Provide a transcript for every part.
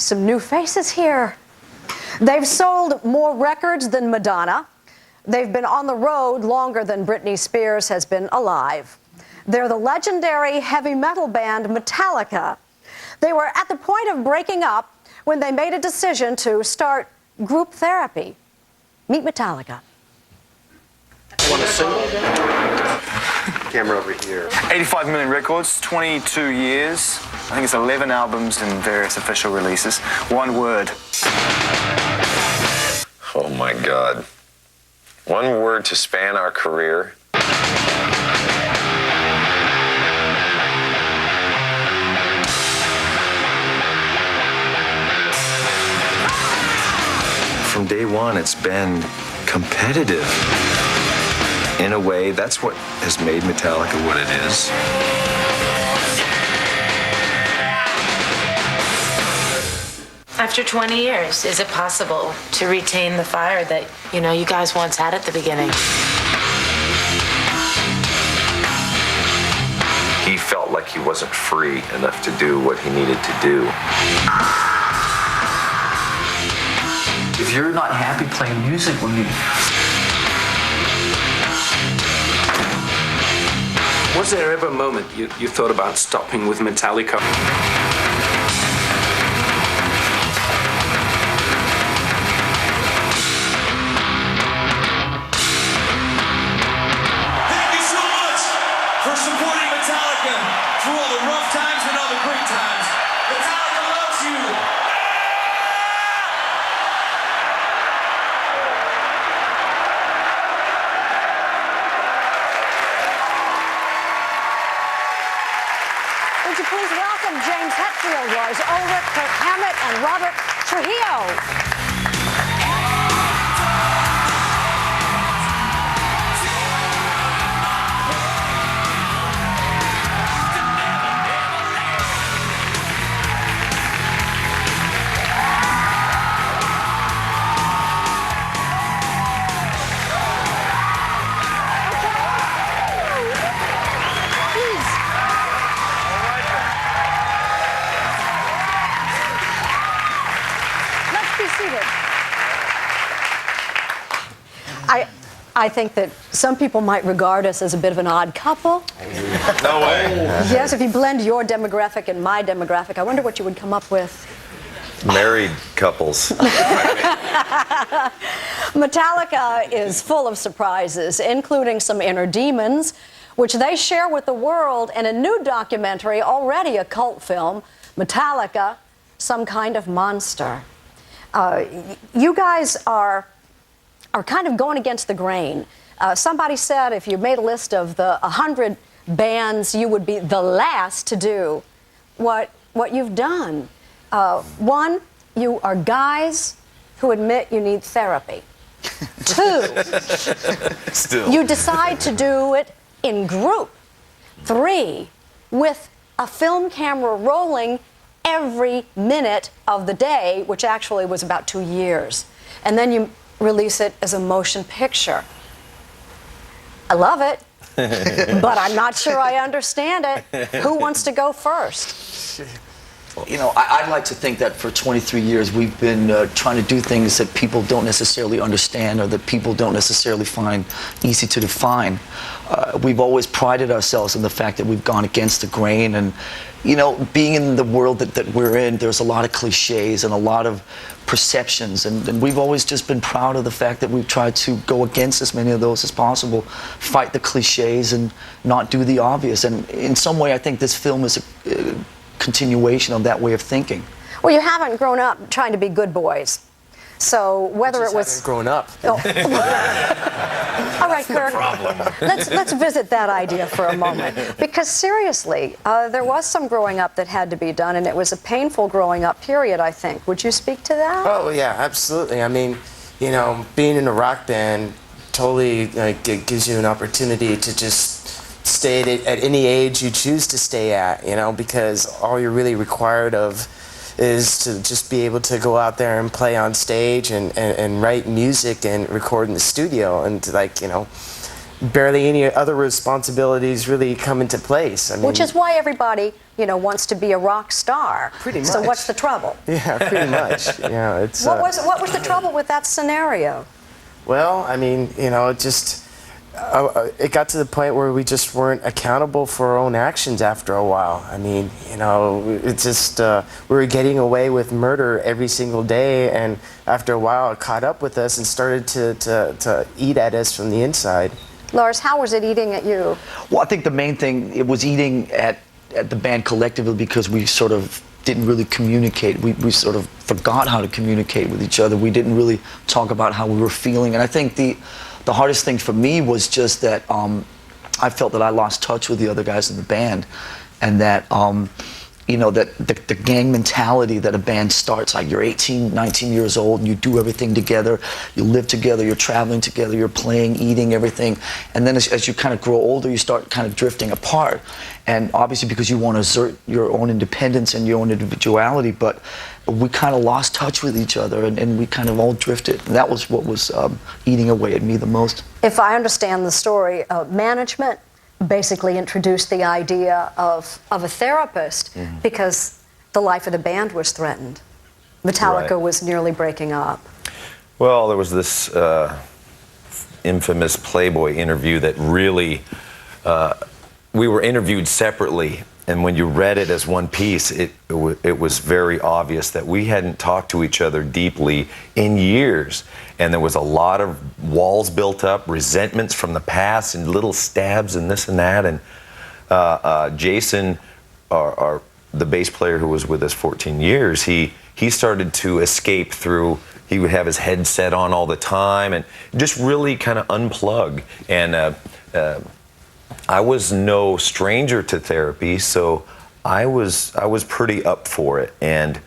some new faces here. They've sold more records than Madonna. They've been on the road longer than Britney Spears has been alive. They're the legendary heavy metal band Metallica. They were at the point of breaking up when they made a decision to start group therapy. Meet Metallica. Want to sing? Camera over here. 85 million records, 22 years. I think it's 11 albums and various official releases. One word. Oh my God. One word to span our career. From day one, it's been competitive. In a way, that's what has made Metallica what it is. After 20 years, is it possible to retain the fire that, you guys once had at the beginning? He felt like he wasn't free enough to do what he needed to do. If you're not happy playing music, Was there ever a moment you thought about stopping with Metallica? Thank you so much for supporting Metallica through all the rough times and all the great times. Metallica loves you. Would you please welcome James Hetfield, Royce Ulrich, Kirk Hammett, and Robert Trujillo. I think that some people might regard us as a bit of an odd couple. No way. Yes, if you blend your demographic and my demographic, I wonder what you would come up with. Married couples. Metallica is full of surprises, including some inner demons, which they share with the world in a new documentary, already a cult film, Metallica, Some Kind of Monster. You guys are kind of going against the grain. Somebody said if you made a list of the 100 bands, you would be the last to do what you've done. One, you are guys who admit you need therapy. Two, you decide to do it in group. Three, with a film camera rolling every minute of the day, which actually was about 2 years. And then you release it as a motion picture. I love it, but I'm not sure I understand it. Who wants to go first? I'd like to think that for 23 years we've been trying to do things that people don't necessarily understand or that people don't necessarily find easy to define. We've always prided ourselves in the fact that we've gone against the grain, and being in the world that we're in, there's a lot of cliches and a lot of perceptions, and we've always just been proud of the fact that we've tried to go against as many of those as possible, fight the cliches and not do the obvious. And in some way I think this film is a continuation of that way of thinking. Well, you haven't grown up trying to be good boys. So whether it was grown up. Oh. All right, Kirk. Let's visit that idea for a moment, because seriously, there was some growing up that had to be done, and it was a painful growing up period, I think. Would you speak to that? Oh yeah, absolutely. I mean, being in a rock band totally gives you an opportunity to just stay at any age you choose to stay at, because all you're really required of is to just be able to go out there and play on stage and write music and record in the studio. And barely any other responsibilities really come into place. I mean, Which is why everybody, wants to be a rock star. Pretty So much. what's the trouble? yeah, pretty much. Yeah, it's. What was the trouble with that scenario? Well, I mean, it just. It got to the point where we just weren't accountable for our own actions after a while. I mean, it just, we were getting away with murder every single day, and after a while it caught up with us and started to eat at us from the inside. Lars, how was it eating at you? Well, I think the main thing, it was eating at the band collectively because we sort of didn't really communicate. We sort of forgot how to communicate with each other. We didn't really talk about how we were feeling. And I think the hardest thing for me was just that I felt that I lost touch with the other guys in the band, and that that the gang mentality that a band starts, like you're 18, 19 years old and you do everything together, you live together, you're traveling together, you're playing, eating, everything. And then as you kind of grow older, you start kind of drifting apart. And obviously because you want to assert your own independence and your own individuality, but we kind of lost touch with each other and we kind of all drifted. And that was what was eating away at me the most. If I understand the story, management basically introduced the idea of a therapist because the life of the band was threatened. Metallica Right. was nearly breaking up. Well, there was this infamous Playboy interview that really, we were interviewed separately, and when you read it as one piece, it was very obvious that we hadn't talked to each other deeply in years, and there was a lot of walls built up, resentments from the past, and little stabs and this and that, and Jason, the bass player who was with us 14 years, he started to escape through. He would have his headset on all the time and just really kind of unplug. And I was no stranger to therapy, so I was pretty up for it. And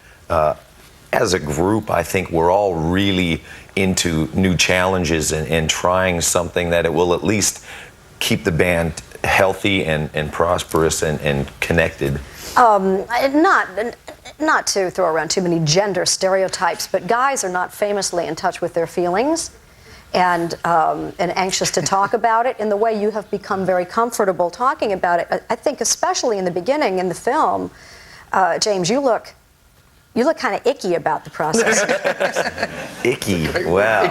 as a group, I think we're all really into new challenges and trying something that it will at least keep the band healthy and prosperous and connected. Not to throw around too many gender stereotypes, but guys are not famously in touch with their feelings and anxious to talk about it in the way you have become very comfortable talking about it. I think especially in the beginning in the film, James, you look kind of icky about the process. Icky, wow.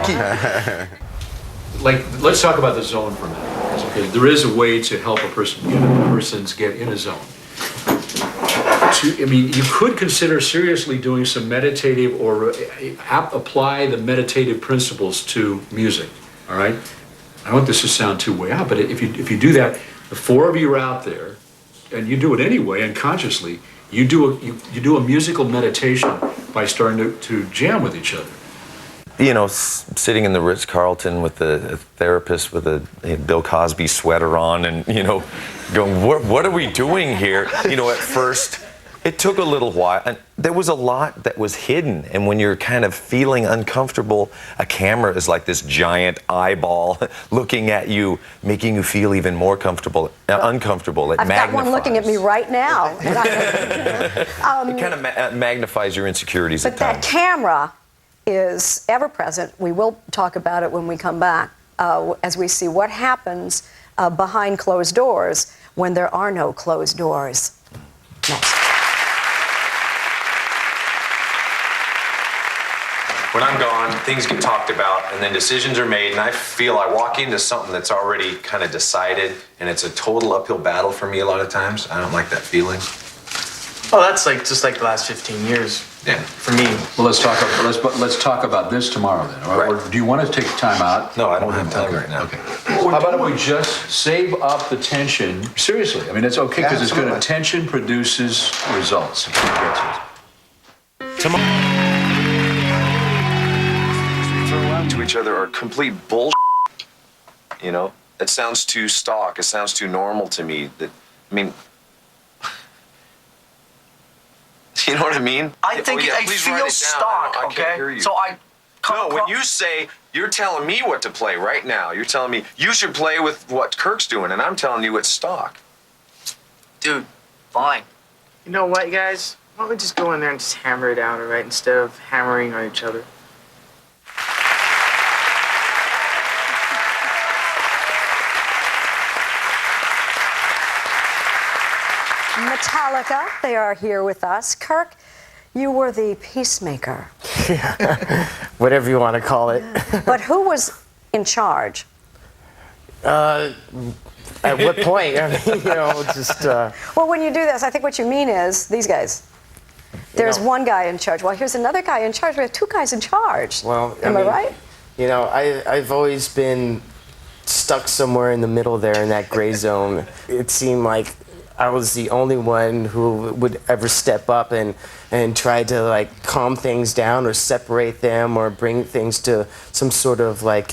Like, let's talk about the zone for a minute. Okay, there is a way to help a person get in a zone. You could consider seriously doing some meditative or apply the meditative principles to music. All right. I don't want this to sound too way out, but if you do that, the four of you are out there, and you do it anyway, unconsciously. You do a musical meditation by starting to jam with each other. Sitting in the Ritz-Carlton with a therapist with a Bill Cosby sweater on and, going, what are we doing here? At first, it took a little while. And there was a lot that was hidden. And when you're kind of feeling uncomfortable, a camera is like this giant eyeball looking at you, making you feel even more uncomfortable. It I've got one looking at me right now. It kind of magnifies your insecurities But at times. that camera is ever present. We will talk about it when we come back, as we see what happens behind closed doors when there are no closed doors. Next. When I'm gone, things get talked about, and then decisions are made, and I feel I walk into something that's already kind of decided, and it's a total uphill battle for me a lot of times. I don't like that feeling. Oh, that's just like the last 15 years. Yeah. For me. Well, let's talk about this tomorrow then. All right. Right. Or do you want to take time out? No, I don't have time right now. Okay. How about if we just save up the tension? Seriously, it's okay because it's good. Tension produces results. Tomorrow. Throw out to each other are complete bullshit. It sounds too stock. It sounds too normal to me. You know what I mean? I think it please write it down. feels stock, I okay? can't hear you. So when you say, you're telling me what to play right now. You're telling me you should play with what Kirk's doing, and I'm telling you it's stock. Dude, fine. You know what, guys? Why don't we just go in there and just hammer it out, all right, instead of hammering on each other? Metallica. They are here with us. Kirk, you were the peacemaker. Whatever you want to call it. But who was in charge? At what point? I mean, just... Well, when you do this, I think what you mean is these guys. There's one guy in charge. Well, here's another guy in charge. We have two guys in charge. Well, Am I right? I've always been stuck somewhere in the middle there in that gray zone. It seemed like I was the only one who would ever step up and try to like calm things down or separate them or bring things to some sort of like,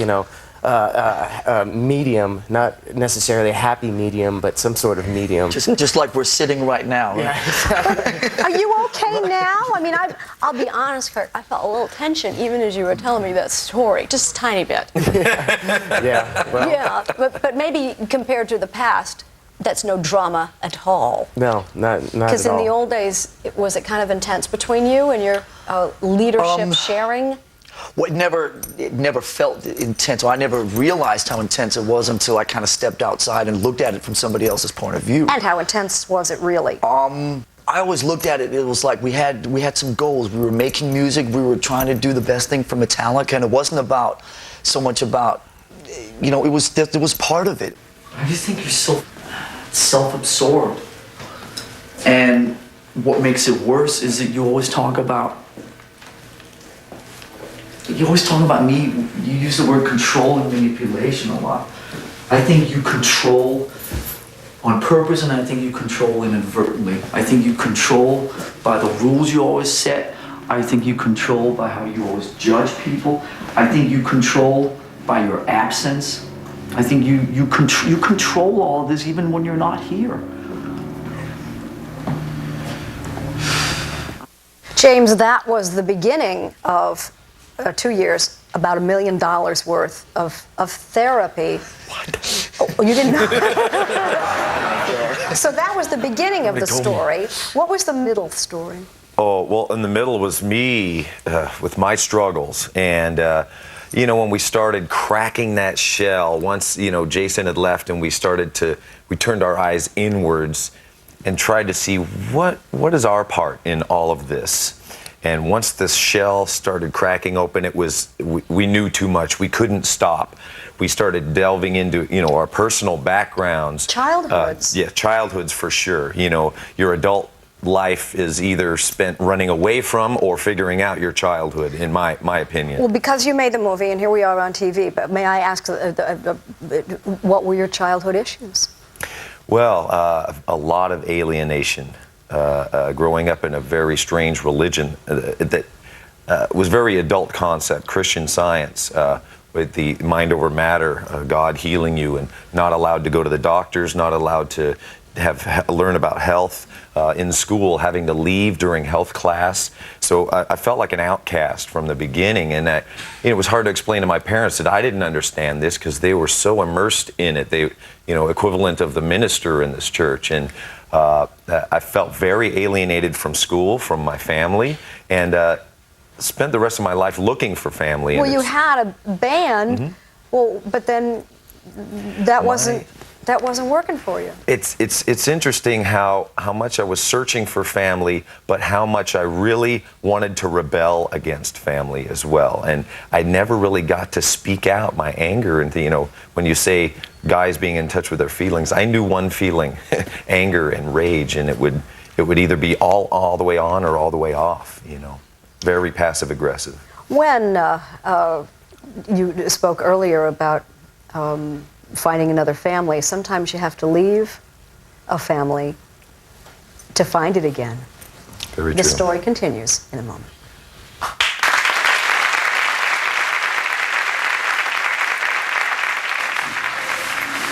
medium, not necessarily a happy medium, but some sort of medium. Just like we're sitting right now. Yeah. Are you okay now? I mean, I'll be honest, Kirk, I felt a little tension even as you were telling me that story, just a tiny bit. Yeah. Well. Yeah, but maybe compared to the past, that's no drama at all. No, not at all. Because in the old days, was it kind of intense between you and your leadership sharing? Well, it never felt intense. Or I never realized how intense it was until I kind of stepped outside and looked at it from somebody else's point of view. And how intense was it really? I always looked at it. It was like we had some goals. We were making music. We were trying to do the best thing for Metallica, and it wasn't so much about, it was part of it. I just think you're so self-absorbed, and what makes it worse is that you always talk about me. You use the word control and manipulation a lot. I think you control on purpose, and I think you control inadvertently. I think you control by the rules you always set. I think you control by how you always judge people. I think you control by your absence. I think you control all of this even when you're not here. James, that was the beginning of 2 years, about $1 million worth of therapy. What? Oh, you didn't know? So that was the beginning of the story. What was the middle story? Oh, well, in the middle was me with my struggles. And, when we started cracking that shell, once, Jason had left and we turned our eyes inwards and tried to see what is our part in all of this. And once this shell started cracking open, we knew too much. We couldn't stop. We started delving into, our personal backgrounds. Childhoods. Childhoods for sure. Your adult life is either spent running away from or figuring out your childhood, in my opinion. Well, because you made the movie and here we are on TV, but may I ask, what were your childhood issues? Well, a lot of alienation. Growing up in a very strange religion that was very adult concept, Christian Science, with the mind over matter, God healing you, and not allowed to go to the doctors, not allowed to learn about health in school, having to leave during health class. So I felt like an outcast from the beginning, and it was hard to explain to my parents that I didn't understand this because they were so immersed in it. They, equivalent of the minister in this church, and I felt very alienated from school, from my family, and spent the rest of my life looking for family. Well, you had a band, well, but then that wasn't working for you. It's interesting how much I was searching for family, but how much I really wanted to rebel against family as well. And I never really got to speak out my anger. And when you say guys being in touch with their feelings, I knew one feeling, anger and rage, and it would either be all the way on or all the way off. Very passive aggressive. When you spoke earlier about finding another family, sometimes you have to leave a family to find it again. Very the true. story continues in a moment.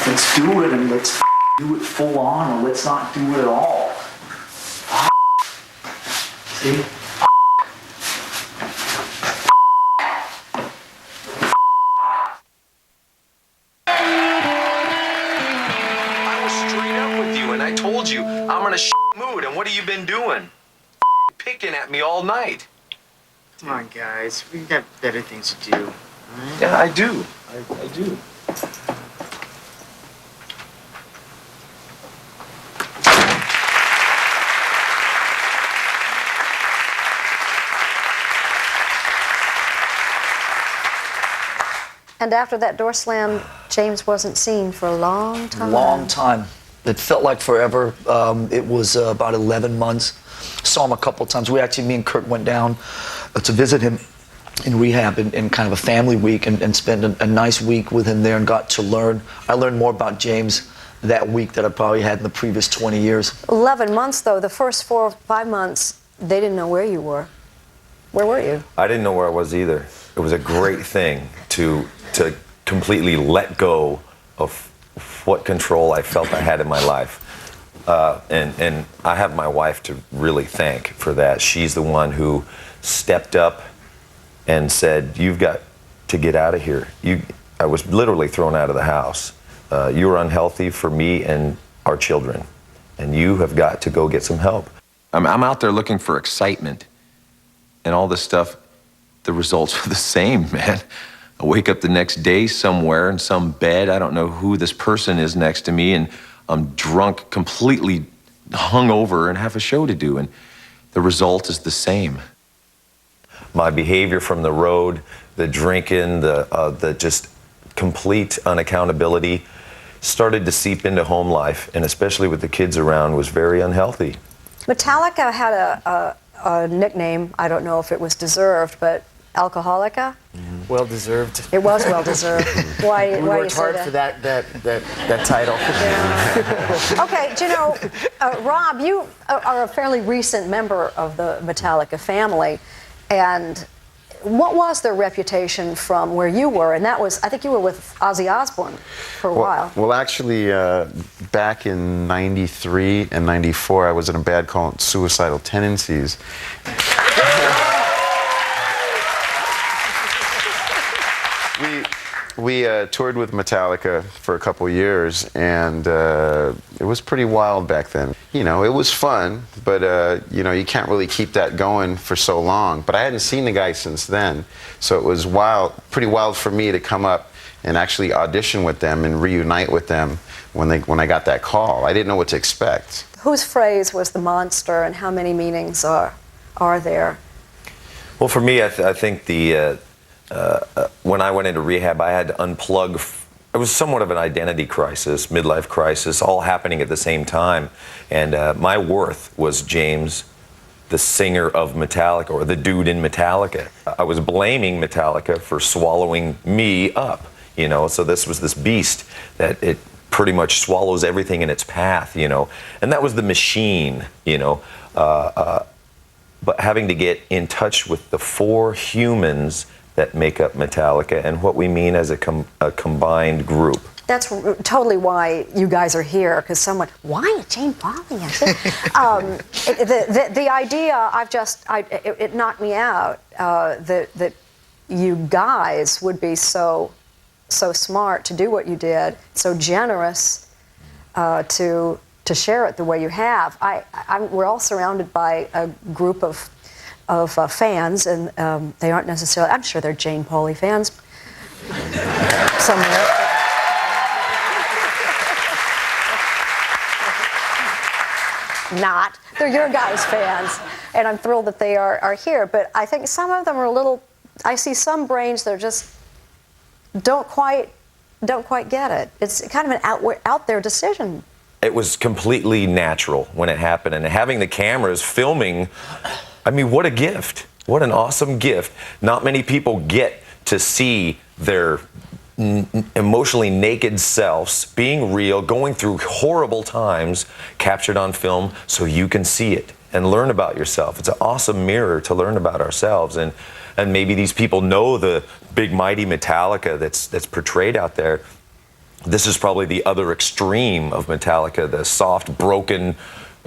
Let's do it, and let's do it full on, or let's not do it at all. See? I told you I'm in a mood, and what have you been doing? Picking at me all night. Come on, guys. We got better things to do. Right? Yeah, I do. I do. And after that door slammed, James wasn't seen for a long time. Long time. It felt like forever. It was about 11 months. Saw him a couple times. Me and Kurt went down to visit him in rehab in kind of a family week and spent a nice week with him there and got to learn. I learned more about James that week that I probably had in the previous 20 years. 11 months, though. The first 4 or 5 months, they didn't know where you were. Where were you? I didn't know where I was either. It was a great thing to completely let go of what control I felt I had in my life. And I have my wife to really thank for that. She's the one who stepped up and said, "You've got to get out of here." I was literally thrown out of the house. You're unhealthy for me and our children, and you have got to go get some help. I'm out there looking for excitement, and all this stuff, the results are the same, man. I wake up the next day somewhere in some bed. I don't know who this person is next to me, and I'm drunk, completely hungover, and have a show to do, and the result is the same. My behavior from the road, the drinking, the just complete unaccountability started to seep into home life, and especially with the kids around, was very unhealthy. Metallica had a nickname. I don't know if it was deserved, but Alcoholica? Well deserved. It was well deserved. Why? We why worked you say hard that? for that title. Yeah. Okay, do you know, Rob, you are a fairly recent member of the Metallica family, and what was their reputation from where you were? And that was, I think you were with Ozzy Osbourne for a while. Well, actually, back in '93 and '94, I was in a band called Suicidal Tendencies. We toured with Metallica for a couple years, and it was pretty wild back then. You know, it was fun, but you know, you can't really keep that going for so long. But I hadn't seen the guy since then, so it was pretty wild for me to come up and actually audition with them and reunite with them when I got that call. I didn't know what to expect. Whose phrase was the monster, and how many meanings are there? Well, for me, I think when I went into rehab, I had to unplug. It was somewhat of an identity crisis, midlife crisis, all happening at the same time. And my worth was James, the singer of Metallica, or the dude in Metallica. I was blaming Metallica for swallowing me up, you know. So this was this beast that it pretty much swallows everything in its path, you know. And that was the machine, you know. But having to get in touch with the 4 humans that make up Metallica and what we mean as a combined group. That's totally why you guys are here, because someone, why Jane Pauley? The idea, it knocked me out that you guys would be so smart to do what you did, so generous to share it the way you have. We're all surrounded by a group of fans, and they aren't necessarily, I'm sure they're Jane Pauley fans somewhere. Not. They're your guys' fans, and I'm thrilled that they are here, but I think some of them are a little, I see some brains that are just don't quite get it. It's kind of an out there decision. It was completely natural when it happened, and having the cameras filming, I mean, what a gift. What an awesome gift. Not many people get to see their emotionally naked selves being real, going through horrible times, captured on film so you can see it and learn about yourself. It's an awesome mirror to learn about ourselves, and maybe these people know the big mighty Metallica that's portrayed out there. This is probably the other extreme of Metallica, the soft, broken,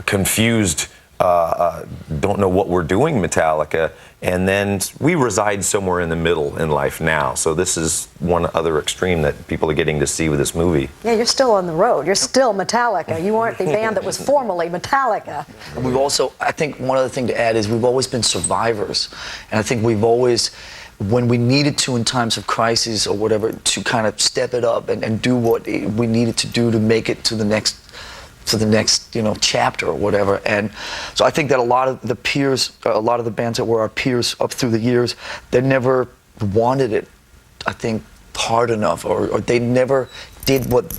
confused, don't know what we're doing Metallica, and then we reside somewhere in the middle in life now. So this is one other extreme that people are getting to see with this movie. Yeah, you're still on the road. You're still Metallica. You aren't the band that was formerly Metallica. And we've also, I think one other thing to add is we've always been survivors. And I think we've always, when we needed to in times of crisis or whatever, to kind of step it up and do what we needed to do to make it to the next chapter or whatever. And so I think that a lot of the peers, a lot of the bands that were our peers up through the years, they never wanted it, I think, hard enough, or they never did what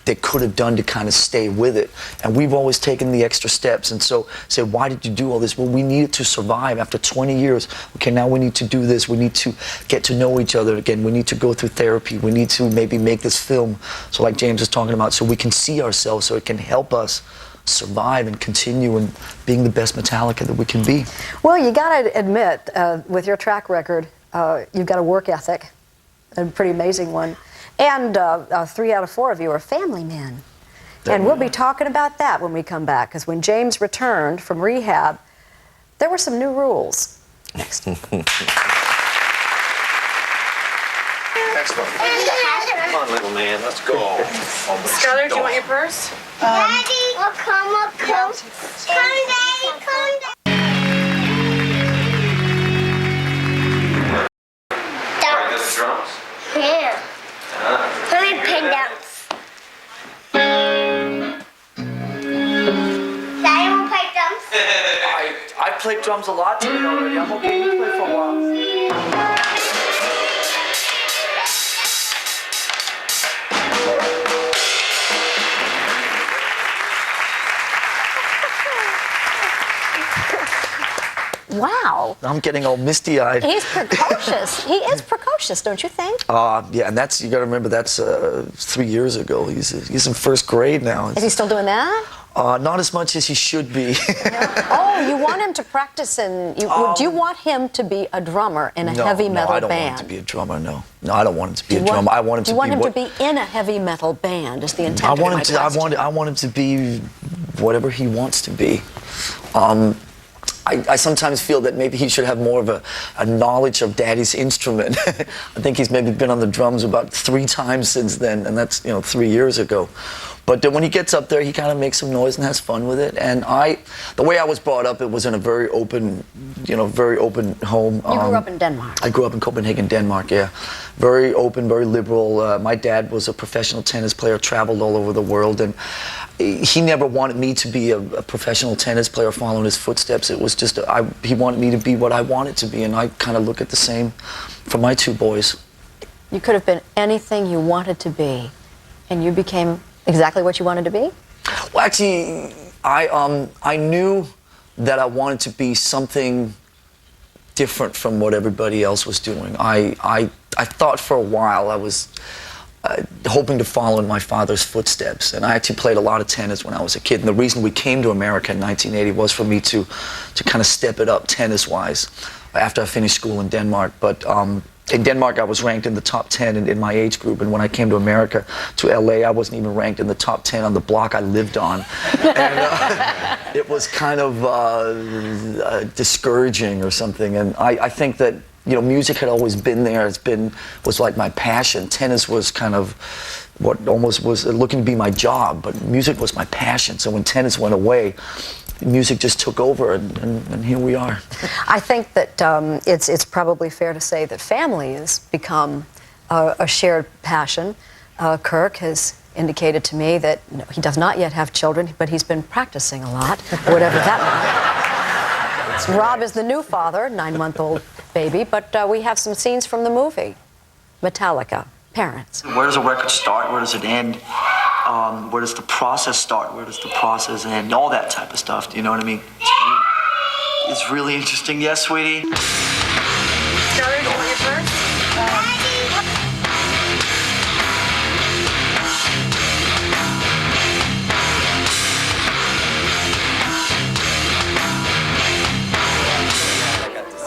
they could have done to kind of stay with it. And we've always taken the extra steps. And so say, why did you do all this? Well, we needed to survive after 20 years. Okay, now we need to do this. We need to get to know each other again. We need to go through therapy. We need to maybe make this film, so like James is talking about, so we can see ourselves, so it can help us survive and continue in being the best Metallica that we can be. Well, you got to admit, with your track record, you've got a work ethic, a pretty amazing one. And 3 out of 4 of you are family men. And we'll be talking about that when we come back, because when James returned from rehab, there were some new rules. Next. Next one. Come on, little man, let's go. Skylar, do you want your purse? Daddy, come. Come, Daddy, come. The drums? Yeah. Let me pin down. Daddy will play drums. I played drums a lot today already. I'm okay to play for a while. Wow. I'm getting all misty-eyed. He's precocious. He is precocious, don't you think? Yeah, and that's, you got to remember, that's 3 years ago. He's in first grade now. Is he still doing that? Not as much as he should be. Oh, you want him to practice and do you want him to be a drummer in a heavy metal band? No, I don't want him to be a drummer, no. No, I don't want him to be a drummer. I want him to be... Do you want him to be in a heavy metal band, is the intent I of my question. I want him to be whatever he wants to be. I sometimes feel that maybe he should have more of a knowledge of Daddy's instrument. I think he's maybe been on the drums about 3 times since then, and that's 3 years ago. But when he gets up there, he kind of makes some noise and has fun with it. And the way I was brought up, it was in a very open, very open home. You grew up in Denmark. I grew up in Copenhagen, Denmark, yeah. Very open, very liberal. My dad was a professional tennis player, traveled all over the world, and he never wanted me to be a professional tennis player following his footsteps. It was just, he wanted me to be what I wanted to be, and I kind of look at the same for my 2 boys. You could have been anything you wanted to be, and you became exactly what you wanted to be? Well, actually, I knew that I wanted to be something different from what everybody else was doing. I thought for a while I was hoping to follow in my father's footsteps, and I actually played a lot of tennis when I was a kid. And the reason we came to America in 1980 was for me to kind of step it up tennis-wise after I finished school in Denmark. But in Denmark, I was ranked in the top 10 in my age group, and when I came to America, to LA, I wasn't even ranked in the top 10 on the block I lived on. And it was kind of discouraging or something, and I think that music had always been there. Was like my passion. Tennis was kind of what almost was looking to be my job, but music was my passion. So when tennis went away, music just took over, and here we are. I think that it's probably fair to say that family has become a shared passion. Kirk has indicated to me that he does not yet have children, but he's been practicing a lot, whatever that means. Rob is the new father, 9-month-old baby, but we have some scenes from the movie, Metallica, Parents. Where does a record start? Where does it end? Where does the process start? Where does the process end? All that type of stuff, do you know what I mean? It's really interesting. Yes, sweetie? Skylar, do you want your purse?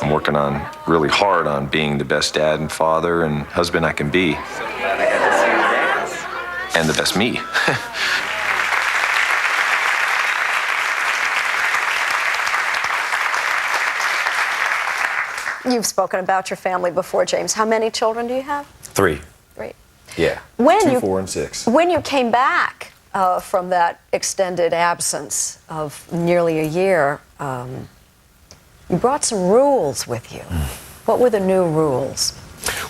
I'm working on really hard on being the best dad and father and husband I can be. And the best me. You've spoken about your family before, James. How many children do you have? 3. 3. Yeah. When 2, 4, and 6. When you came back from that extended absence of nearly a year, you brought some rules with you. What were the new rules?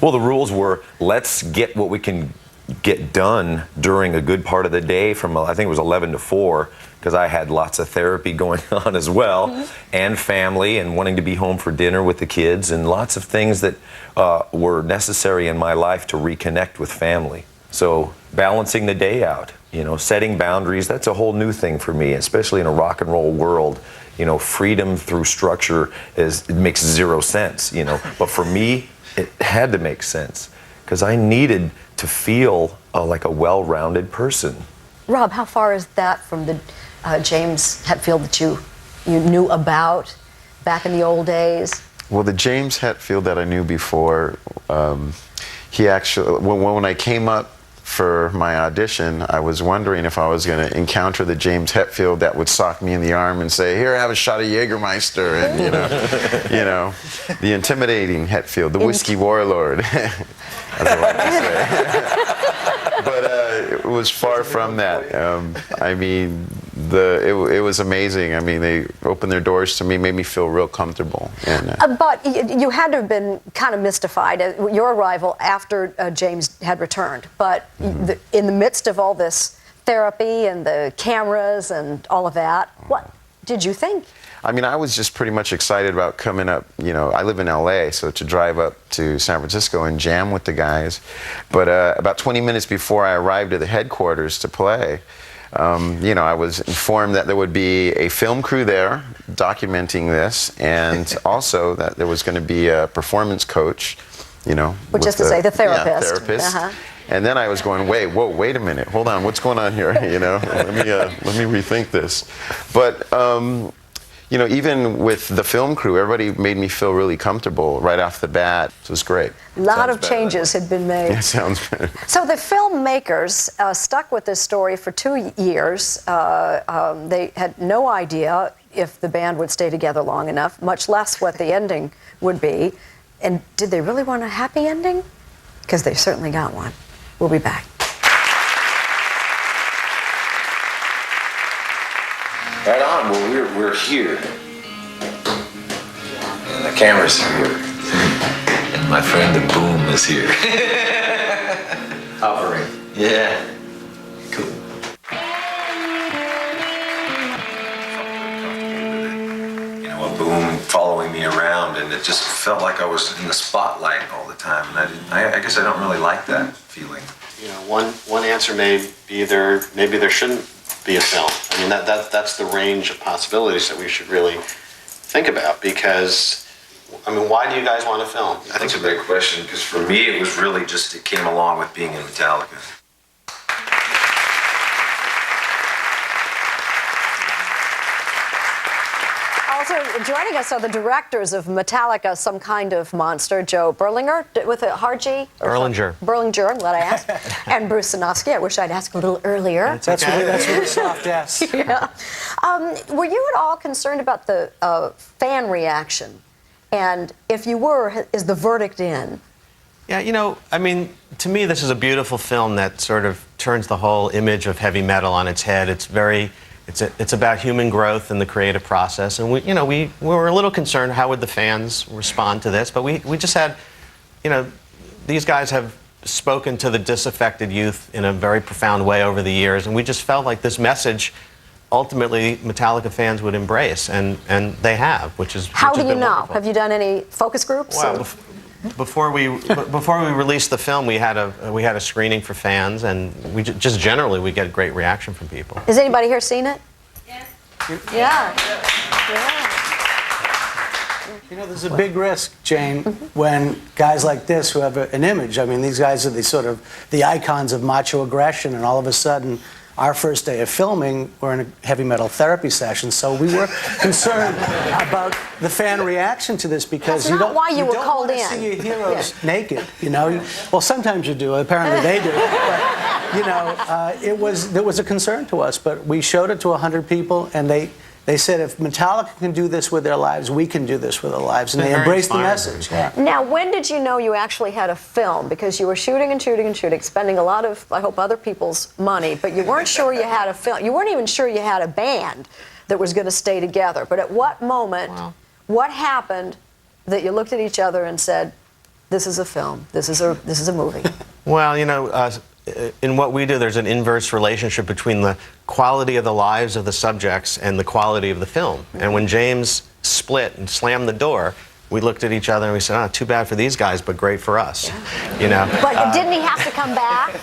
Well, the rules were, let's get what we can get done during a good part of the day from, I think it was 11 to 4, because I had lots of therapy going on as well, and family, and wanting to be home for dinner with the kids, and lots of things that were necessary in my life to reconnect with family. So balancing the day out, you know, setting boundaries, that's a whole new thing for me, especially in a rock and roll world. You know, freedom through structure it makes zero sense, you know. But for me, it had to make sense, because I needed to feel like a well-rounded person. Rob, how far is that from the James Hetfield that you knew about back in the old days? Well, the James Hetfield that I knew before, he actually, when I came up for my audition, I was wondering if I was going to encounter the James Hetfield that would sock me in the arm and say, "Here, have a shot of Jägermeister," and you know, the intimidating Hetfield, the whiskey warlord, as I like to say. But it was far from that. I mean, it was amazing. I mean, they opened their doors to me, made me feel real comfortable. And, but you had to have been kind of mystified at your arrival after James had returned. But in the midst of all this therapy and the cameras and all of that, what did you think? I mean, I was just pretty much excited about coming up. You know, I live in LA, so to drive up to San Francisco and jam with the guys. But about 20 minutes before I arrived at the headquarters to play, you know, I was informed that there would be a film crew there documenting this, and also that there was going to be a performance coach, you know. Which is to say, the therapist. Yeah, therapist. And then I was going, wait a minute, hold on, what's going on here? You know, let me rethink this. But you know, even with the film crew, everybody made me feel really comfortable right off the bat. It was great. A lot of changes had been made. Yeah, sounds better. So the filmmakers stuck with this story for 2 years. They had no idea if the band would stay together long enough, much less what the ending would be. And did they really want a happy ending? Because they certainly got one. We'll be back. Right on. Well, we're here. And the camera's here. And my friend the boom is here. Hovering. Yeah. Cool. You know, a boom following me around, and it just felt like I was in the spotlight all the time. And I guess I don't really like that feeling. You know, one answer may be maybe there shouldn't be a film. I mean, that's the range of possibilities that we should really think about, because, I mean, why do you guys want to film? I think it's a great question, because for me it was really just, it came along with being in Metallica. Also joining us are the directors of Metallica, Some Kind of Monster, Joe Berlinger, with a hard G? Berlinger. Berlinger, I'm glad I asked. And Bruce Sinofsky. I wish I'd asked a little earlier. That's really soft, yes. Yeah. Were you at all concerned about the fan reaction? And if you were, is the verdict in? Yeah, you know, I mean, to me, this is a beautiful film that sort of turns the whole image of heavy metal on its head. It's about human growth and the creative process, and we were a little concerned how would the fans respond to this, but we just had, you know, these guys have spoken to the disaffected youth in a very profound way over the years, and we just felt like this message ultimately Metallica fans would embrace, and they have, which is How do you know? Wonderful. Have you done any focus groups? Well, before we released the film, we had a screening for fans, and we just generally we get a great reaction from people. Has anybody here seen it? Yes. Yeah. You know, there's a big risk, Jane, when guys like this who have an image. I mean, these guys are the icons of macho aggression, and all of a sudden, our first day of filming, we're in a heavy metal therapy session, so we were concerned about the fan reaction to this, because That's not why you were called in. See your heroes naked, you know. Well, sometimes you do. Apparently they do. But, you know, there was a concern to us, but we showed it to 100 people, and they said, if Metallica can do this with their lives, we can do this with our lives. And they embraced the message. Yeah. Now, when did you know you actually had a film? Because you were shooting and shooting and shooting, spending a lot of, I hope, other people's money, but you weren't sure you had a film. You weren't even sure you had a band that was going to stay together. But at what moment, what happened that you looked at each other and said, this is a film, this is a movie? Well, you know, in what we do, there's an inverse relationship between the quality of the lives of the subjects and the quality of the film. And when James split and slammed the door, we looked at each other and we said, "Oh, too bad for these guys, but great for us." You know. But didn't he have to come back?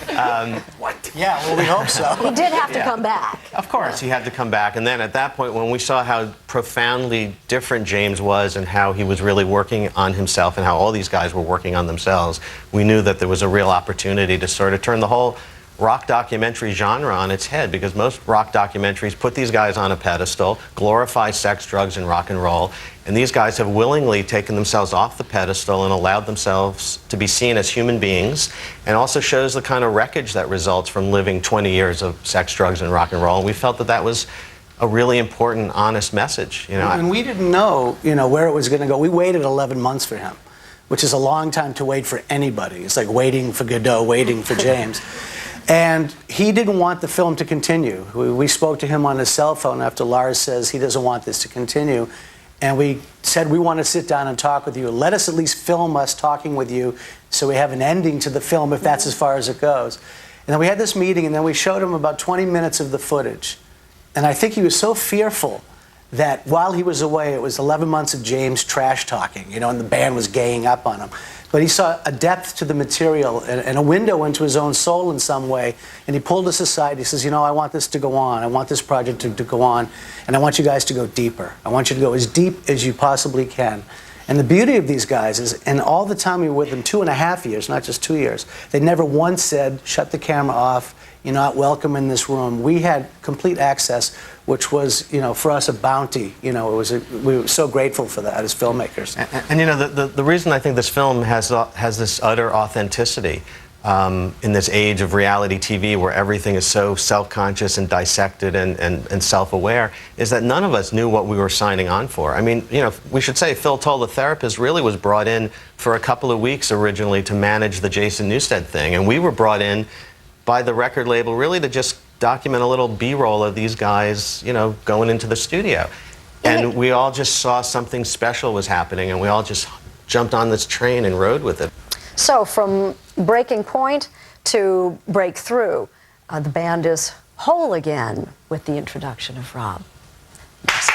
What? Yeah, well, we hope so. He did have to come back. Of course, he had to come back. And then at that point, when we saw how profoundly different James was and how he was really working on himself and how all these guys were working on themselves, we knew that there was a real opportunity to sort of turn the whole rock documentary genre on its head, because most rock documentaries put these guys on a pedestal, glorify sex, drugs, and rock and roll, and these guys have willingly taken themselves off the pedestal and allowed themselves to be seen as human beings, and also shows the kind of wreckage that results from living 20 years of sex, drugs, and rock and roll. And we felt that that was a really important, honest message. You know, and we didn't know, where it was going to go. We waited 11 months for him, which is a long time to wait for anybody. It's like waiting for Godot, waiting for James. And he didn't want the film to continue. We spoke to him on his cell phone after Lars says he doesn't want this to continue. And we said, we want to sit down and talk with you. Let us at least film us talking with you so we have an ending to the film if that's as far as it goes. And then we had this meeting, and then we showed him about 20 minutes of the footage. And I think he was so fearful that while he was away, it was 11 months of James trash talking, and the band was gaying up on him. But he saw a depth to the material and a window into his own soul in some way. And he pulled us aside. He says, I want this to go on. I want this project to go on. And I want you guys to go deeper. I want you to go as deep as you possibly can. And the beauty of these guys is, and all the time we were with them, 2.5 years, not just 2 years, they never once said, shut the camera off, you're not welcome in this room. We had complete access, which was, for us a bounty. We were so grateful for that as filmmakers. And the reason I think this film has this utter authenticity in this age of reality TV where everything is so self-conscious and dissected and self-aware is that none of us knew what we were signing on for. I mean, we should say Phil Toll, the therapist, really was brought in for a couple of weeks originally to manage the Jason Newsted thing. And we were brought in by the record label really to just document a little B-roll of these guys, going into the studio. And we all just saw something special was happening, and we all just jumped on this train and rode with it. So from breaking point to breakthrough, the band is whole again with the introduction of Rob. Yes.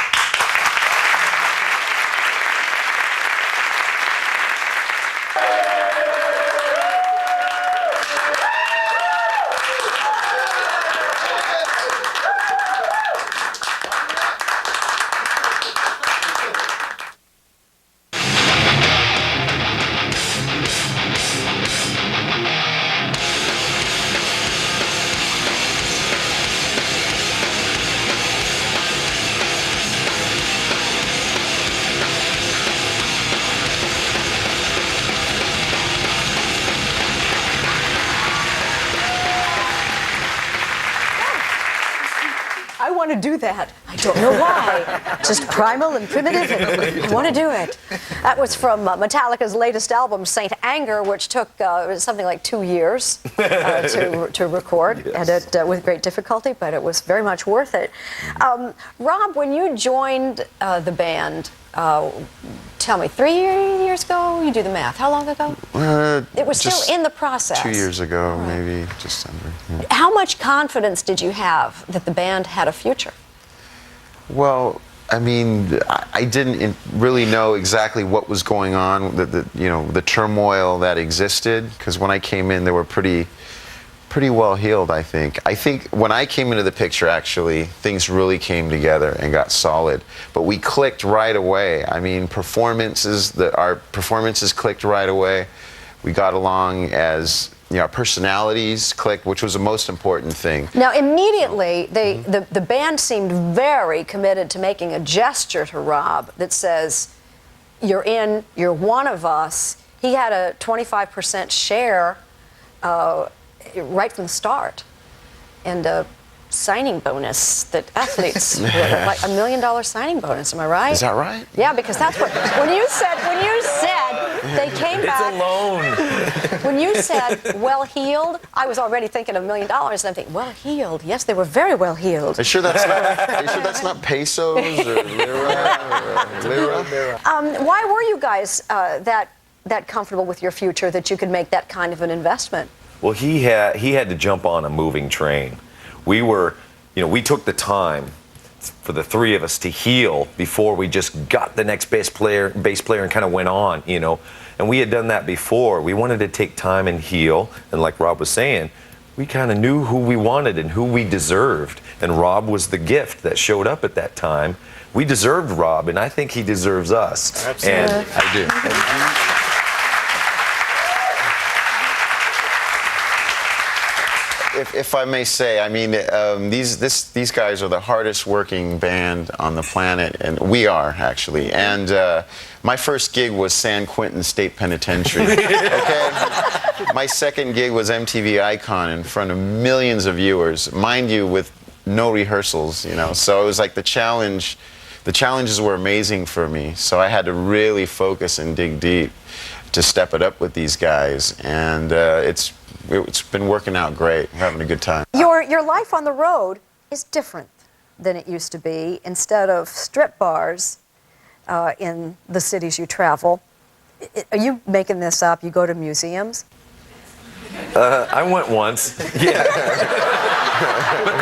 I want to do that. I don't know why. Just primal and primitive, and I want to do it. That was from Metallica's latest album, Saint Anger, which took something like 2 years to record, yes. And with great difficulty, but it was very much worth it. Rob, when you joined the band, tell me, 3 years ago? You do the math. How long ago? It was still in the process. 2 years ago, maybe, just under. Yeah. How much confidence did you have that the band had a future? Well, I mean, I didn't really know exactly what was going on, the turmoil that existed, because when I came in, they were pretty well healed, I think. I think when I came into the picture, actually, things really came together and got solid. But we clicked right away. I mean, our performances clicked right away. We got along as, our personalities clicked, which was the most important thing. Now, immediately, the band seemed very committed to making a gesture to Rob that says, you're in, you're one of us. He had a 25% share right from the start, and a signing bonus that athletes, like $1 million signing bonus. Am I right? Is that right? Yeah, because that's what when you said they came back. It's a loan. When you said well healed, I was already thinking $1 million, and I'm thinking well healed. Yes, they were very well healed. Are you sure that's not pesos or lira? Why were you guys that comfortable with your future that you could make that kind of an investment? Well, he had to jump on a moving train. We took the time for the three of us to heal before we just got the next bass player and kind of went on, And we had done that before. We wanted to take time and heal, and like Rob was saying, we kind of knew who we wanted and who we deserved, and Rob was the gift that showed up at that time. We deserved Rob, and I think he deserves us. Absolutely. And I do. If I may say, I mean, these guys are the hardest working band on the planet, and we are actually. And my first gig was San Quentin State Penitentiary. Okay, my second gig was MTV Icon in front of millions of viewers, mind you, with no rehearsals. So it was like the challenge. The challenges were amazing for me. So I had to really focus and dig deep to step it up with these guys, and it's been working out great. We're having a good time. Your life on the road is different than it used to be. Instead of strip bars in the cities you travel, are you making this up? You go to museums? I went once. Yeah. But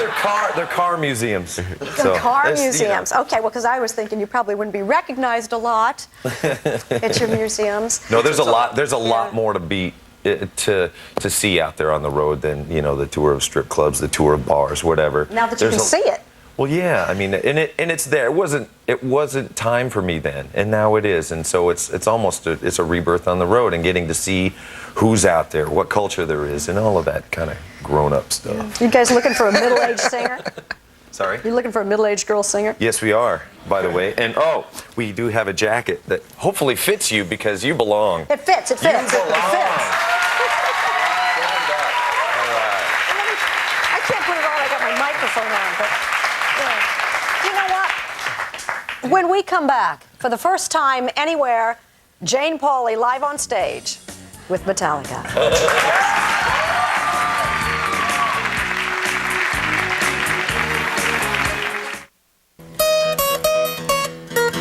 they're car museums. So, car museums. Okay, well, because I was thinking you probably wouldn't be recognized a lot at your museums. No, there's a lot. There's a lot more to see out there on the road than the tour of strip clubs, the tour of bars, whatever. Now that you can see it. Well, yeah. I mean, and it's there. It wasn't time for me then, and now it is. And so it's almost a rebirth on the road and getting to see who's out there, what culture there is, and all of that kind of grown-up stuff. You guys looking for a middle-aged singer? Sorry? You looking for a middle-aged girl singer? Yes, we are, by the way. And we do have a jacket that hopefully fits you because you belong. It fits. It fits. You belong. It fits. I can't put it on. I got my microphone on, but you know what? When we come back, for the first time anywhere, Jane Pauley live on stage with Metallica.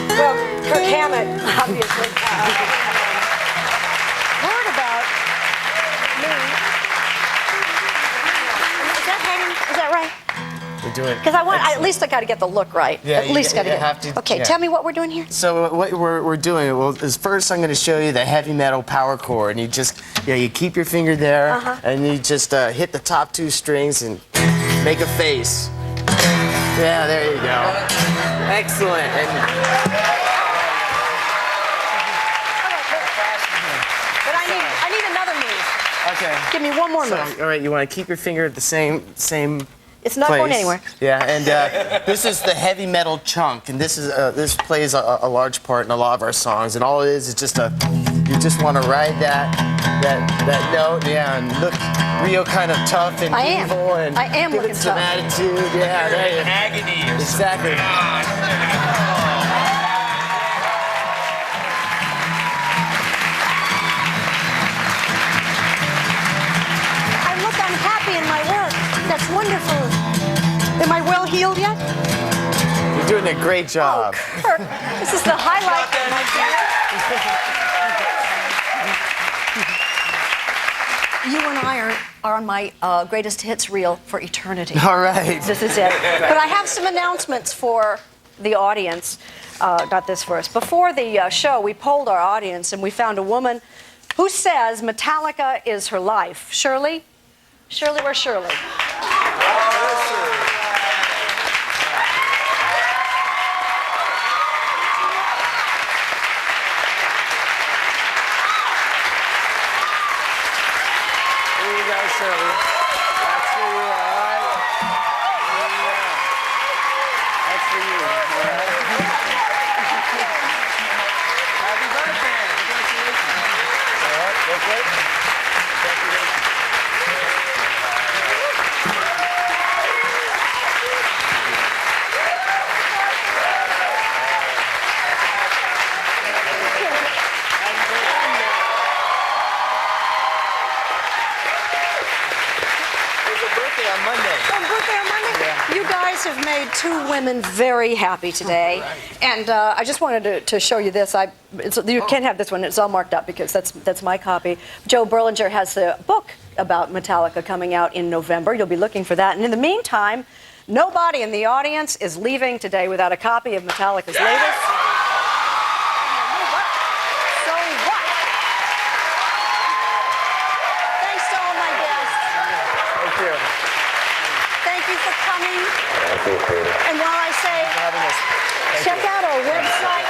Well, Kirk Hammett, obviously, heard about me. Is that right? We're doing. Because at least I got to get the look right. Yeah, at least got to have get. to. Okay, yeah. tell me what we're doing here. So what we're doing is first I'm going to show you the heavy metal power chord, and you keep your finger there, and you just hit the top two strings and make a face. Yeah, there you go. Excellent. But I need another move. Okay. Give me one more move. All right, you want to keep your finger at the same It's not place. going anywhere. Yeah, and this is the heavy metal chunk, and this plays a large part in a lot of our songs. And all it is just you just want to ride that note, yeah, and look real kind of tough and evil, and I am give looking it some tough. attitude. Yeah, there you go. Agony. Exactly. I'm happy in my work. That's wonderful. Am I well healed yet? You're doing a great job. Kirk, this is the highlight of my day. You and I are on my greatest hits reel for eternity. All right. This is it. But I have some announcements for the audience. Got this first. Before the show, we polled our audience and we found a woman who says Metallica is her life. Shirley? Shirley, where's Shirley? Here you go, Shirley. That's for you, all right? That's for you. All right? Happy birthday. Congratulations. All right, real quick. Congratulations. You guys have made two women very happy today, and I just wanted to show you this. You can't have this one; it's all marked up because that's my copy. Joe Berlinger has the book about Metallica coming out in November. You'll be looking for that. And in the meantime, nobody in the audience is leaving today without a copy of Metallica's latest. So what? Thanks to all my guests. Thank you. Thank you for coming. Thank you, Peter. And while I say, check out our website,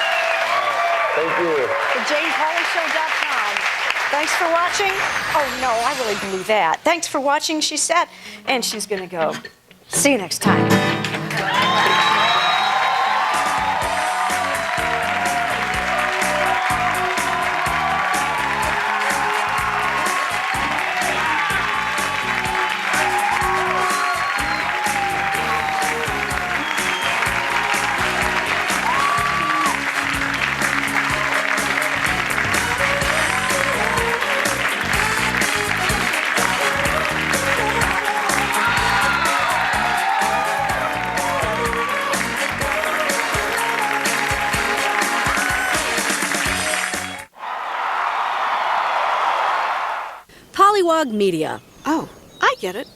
Thank you. thejanepaulyshow.com. Thanks for watching. Oh, no, I really blew that. Thanks for watching, she said. And she's going to go. See you next time. Pollywog Media. Oh, I get it.